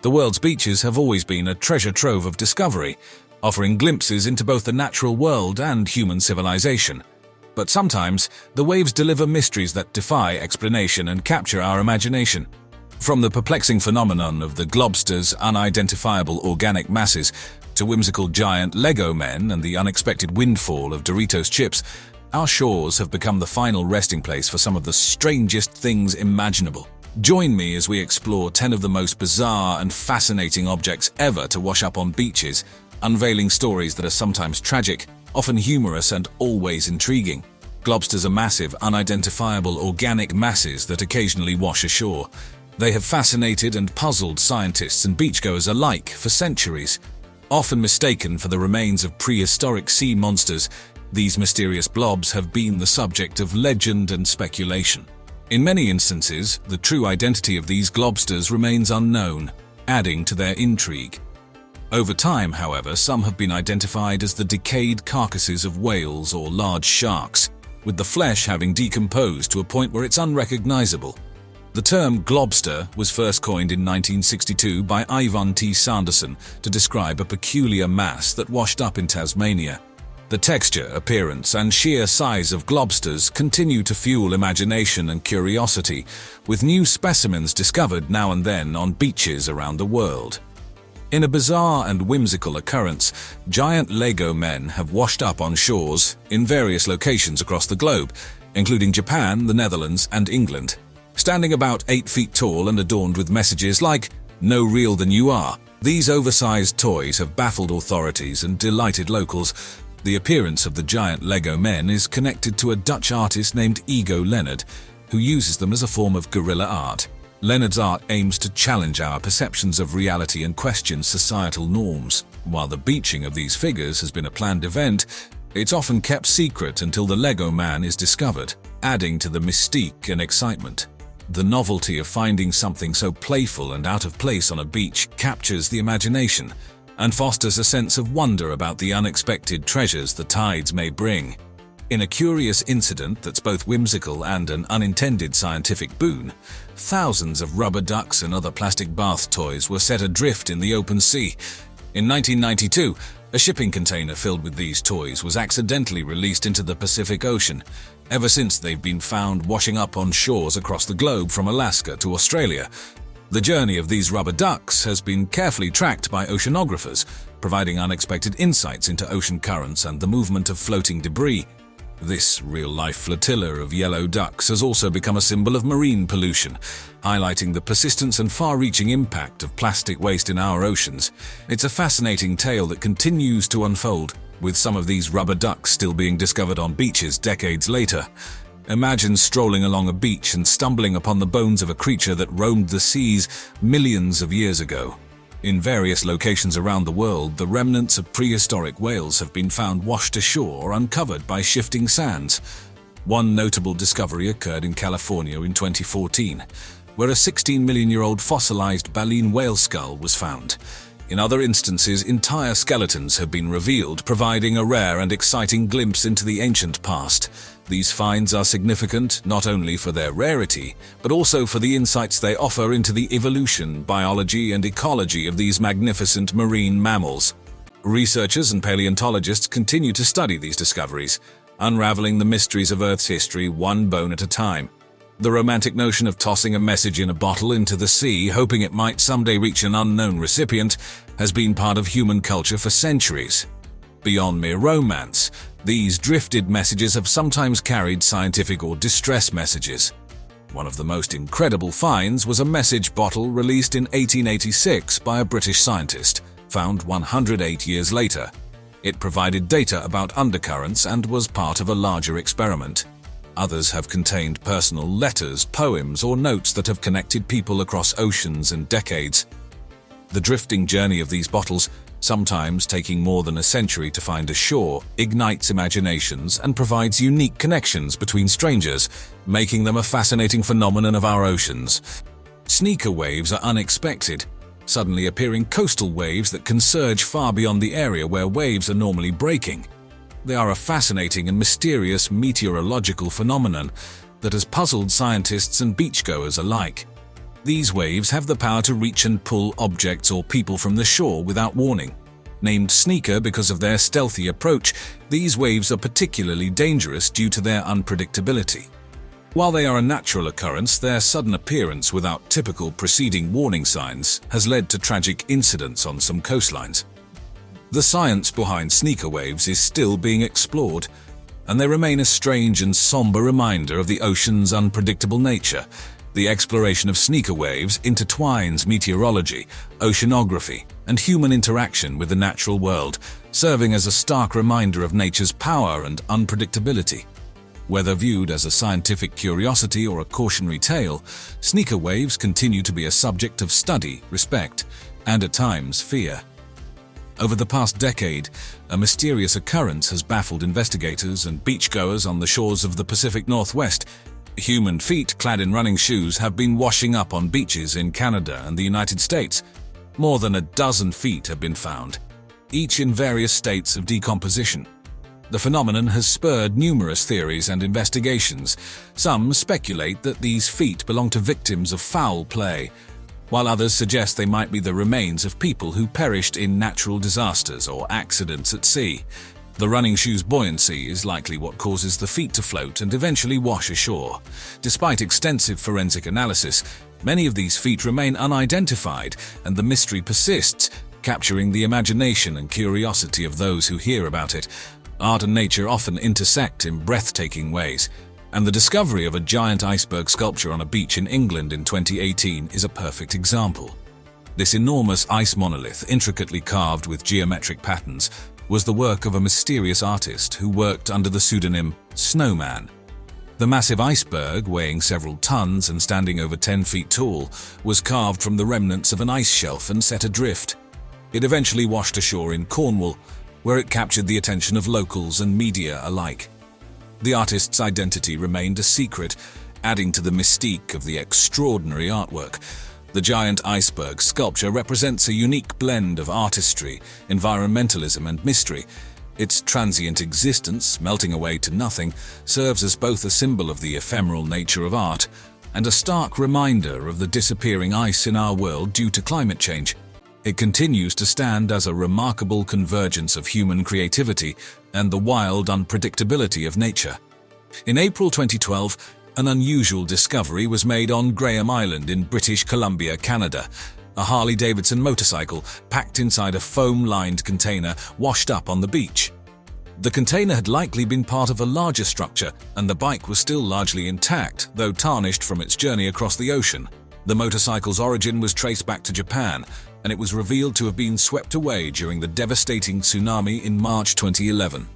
The world's beaches have always been a treasure trove of discovery, offering glimpses into both the natural world and human civilization. But sometimes, the waves deliver mysteries that defy explanation and capture our imagination. From the perplexing phenomenon of the Globster's unidentifiable organic masses to whimsical giant Lego men and the unexpected windfall of Doritos chips, our shores have become the final resting place for some of the strangest things imaginable. Join me as we explore 10 of the most bizarre and fascinating objects ever to wash up on beaches, unveiling stories that are sometimes tragic, often humorous, and always intriguing. Globsters are massive, unidentifiable organic masses that occasionally wash ashore. They have fascinated and puzzled scientists and beachgoers alike for centuries. Often mistaken for the remains of prehistoric sea monsters, these mysterious blobs have been the subject of legend and speculation. In many instances, the true identity of these globsters remains unknown, adding to their intrigue. Over time, however, some have been identified as the decayed carcasses of whales or large sharks, with the flesh having decomposed to a point where it's unrecognizable. The term globster was first coined in 1962 by Ivan T. Sanderson to describe a peculiar mass that washed up in Tasmania. The texture, appearance, and sheer size of globsters continue to fuel imagination and curiosity, with new specimens discovered now and then on beaches around the world. In a bizarre and whimsical occurrence, giant Lego men have washed up on shores in various locations across the globe, including Japan, the Netherlands, and England. Standing about 8 feet tall and adorned with messages like, "No real than you are," these oversized toys have baffled authorities and delighted locals. The appearance of the giant Lego men is connected to a Dutch artist named Ego Leonard, who uses them as a form of guerrilla art. Leonard's art aims to challenge our perceptions of reality and question societal norms. While the beaching of these figures has been a planned event, it's often kept secret until the Lego man is discovered, adding to the mystique and excitement. The novelty of finding something so playful and out of place on a beach captures the imagination and fosters a sense of wonder about the unexpected treasures the tides may bring. In a curious incident that's both whimsical and an unintended scientific boon, thousands of rubber ducks and other plastic bath toys were set adrift in the open sea. In 1992, a shipping container filled with these toys was accidentally released into the Pacific Ocean. Ever since, they've been found washing up on shores across the globe from Alaska to Australia. The journey of these rubber ducks has been carefully tracked by oceanographers, providing unexpected insights into ocean currents and the movement of floating debris. This real-life flotilla of yellow ducks has also become a symbol of marine pollution, highlighting the persistence and far-reaching impact of plastic waste in our oceans. It's a fascinating tale that continues to unfold, with some of these rubber ducks still being discovered on beaches decades later. Imagine strolling along a beach and stumbling upon the bones of a creature that roamed the seas millions of years ago. In various locations around the world, the remnants of prehistoric whales have been found washed ashore or uncovered by shifting sands. One notable discovery occurred in California in 2014, where a 16-million-year-old fossilized baleen whale skull was found. In other instances, entire skeletons have been revealed, providing a rare and exciting glimpse into the ancient past. These finds are significant not only for their rarity, but also for the insights they offer into the evolution, biology, and ecology of these magnificent marine mammals. Researchers and paleontologists continue to study these discoveries, unraveling the mysteries of Earth's history one bone at a time. The romantic notion of tossing a message in a bottle into the sea, hoping it might someday reach an unknown recipient, has been part of human culture for centuries. Beyond mere romance, these drifted messages have sometimes carried scientific or distress messages. One of the most incredible finds was a message bottle released in 1886 by a British scientist, found 108 years later. It provided data about undercurrents and was part of a larger experiment. Others have contained personal letters, poems, or notes that have connected people across oceans and decades. The drifting journey of these bottles, sometimes taking more than a century to find a shore, ignites imaginations and provides unique connections between strangers, making them a fascinating phenomenon of our oceans. Sneaker waves are unexpected, suddenly appearing coastal waves that can surge far beyond the area where waves are normally breaking. They are a fascinating and mysterious meteorological phenomenon that has puzzled scientists and beachgoers alike. These waves have the power to reach and pull objects or people from the shore without warning. Named sneaker because of their stealthy approach, these waves are particularly dangerous due to their unpredictability. While they are a natural occurrence, their sudden appearance without typical preceding warning signs has led to tragic incidents on some coastlines. The science behind sneaker waves is still being explored, and they remain a strange and somber reminder of the ocean's unpredictable nature. The exploration of sneaker waves intertwines meteorology, oceanography, and human interaction with the natural world, serving as a stark reminder of nature's power and unpredictability. Whether viewed as a scientific curiosity or a cautionary tale, sneaker waves continue to be a subject of study, respect, and at times fear. Over the past decade, a mysterious occurrence has baffled investigators and beachgoers on the shores of the Pacific Northwest. Human feet clad in running shoes have been washing up on beaches in Canada and the United States. More than a dozen feet have been found, each in various states of decomposition. The phenomenon has spurred numerous theories and investigations. Some speculate that these feet belong to victims of foul play, while others suggest they might be the remains of people who perished in natural disasters or accidents at sea. The running shoe's buoyancy is likely what causes the feet to float and eventually wash ashore. Despite extensive forensic analysis, many of these feet remain unidentified, and the mystery persists, capturing the imagination and curiosity of those who hear about it. Art and nature often intersect in breathtaking ways, and the discovery of a giant iceberg sculpture on a beach in England in 2018 is a perfect example. This enormous ice monolith, intricately carved with geometric patterns, was the work of a mysterious artist who worked under the pseudonym Snowman. The massive iceberg, weighing several tons and standing over 10 feet tall, was carved from the remnants of an ice shelf and set adrift. It eventually washed ashore in Cornwall, where it captured the attention of locals and media alike. The artist's identity remained a secret, adding to the mystique of the extraordinary artwork. The giant iceberg sculpture represents a unique blend of artistry, environmentalism, and mystery. Its transient existence, melting away to nothing, serves as both a symbol of the ephemeral nature of art and a stark reminder of the disappearing ice in our world due to climate change. It continues to stand as a remarkable convergence of human creativity and the wild unpredictability of nature. In April 2012, an unusual discovery was made on Graham Island in British Columbia, Canada. A Harley-Davidson motorcycle, packed inside a foam-lined container, washed up on the beach. The container had likely been part of a larger structure, and the bike was still largely intact, though tarnished from its journey across the ocean. The motorcycle's origin was traced back to Japan, and it was revealed to have been swept away during the devastating tsunami in March 2011.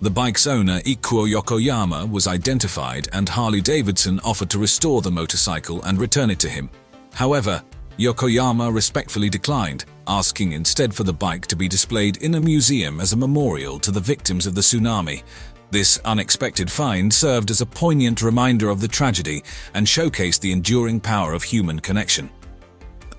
The bike's owner, Ikuo Yokoyama, was identified, and Harley-Davidson offered to restore the motorcycle and return it to him. However, Yokoyama respectfully declined, asking instead for the bike to be displayed in a museum as a memorial to the victims of the tsunami. This unexpected find served as a poignant reminder of the tragedy and showcased the enduring power of human connection.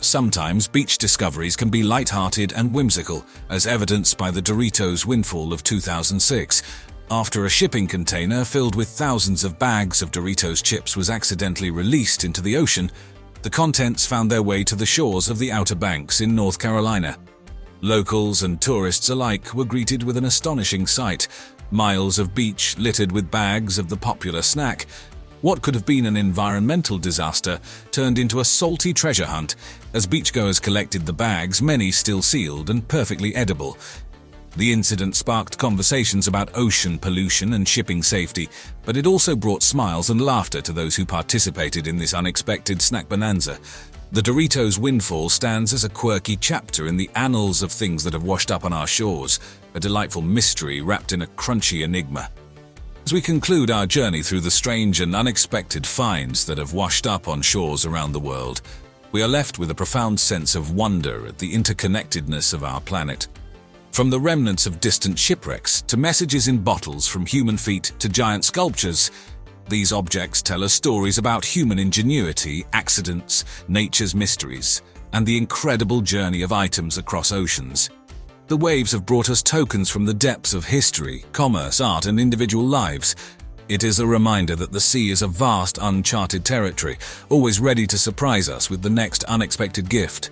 Sometimes beach discoveries can be light-hearted and whimsical, as evidenced by the Doritos windfall of 2006. After a shipping container filled with thousands of bags of Doritos chips was accidentally released into the ocean, the contents found their way to the shores of the Outer Banks in North Carolina. Locals and tourists alike were greeted with an astonishing sight: miles of beach littered with bags of the popular snack. What could have been an environmental disaster turned into a salty treasure hunt. As beachgoers collected the bags, many still sealed and perfectly edible. The incident sparked conversations about ocean pollution and shipping safety, but it also brought smiles and laughter to those who participated in this unexpected snack bonanza. The Doritos windfall stands as a quirky chapter in the annals of things that have washed up on our shores, a delightful mystery wrapped in a crunchy enigma. As we conclude our journey through the strange and unexpected finds that have washed up on shores around the world, we are left with a profound sense of wonder at the interconnectedness of our planet. From the remnants of distant shipwrecks to messages in bottles from human feet to giant sculptures, these objects tell us stories about human ingenuity, accidents, nature's mysteries, and the incredible journey of items across oceans. The waves have brought us tokens from the depths of history, commerce, art, and individual lives. It is a reminder that the sea is a vast, uncharted territory, always ready to surprise us with the next unexpected gift.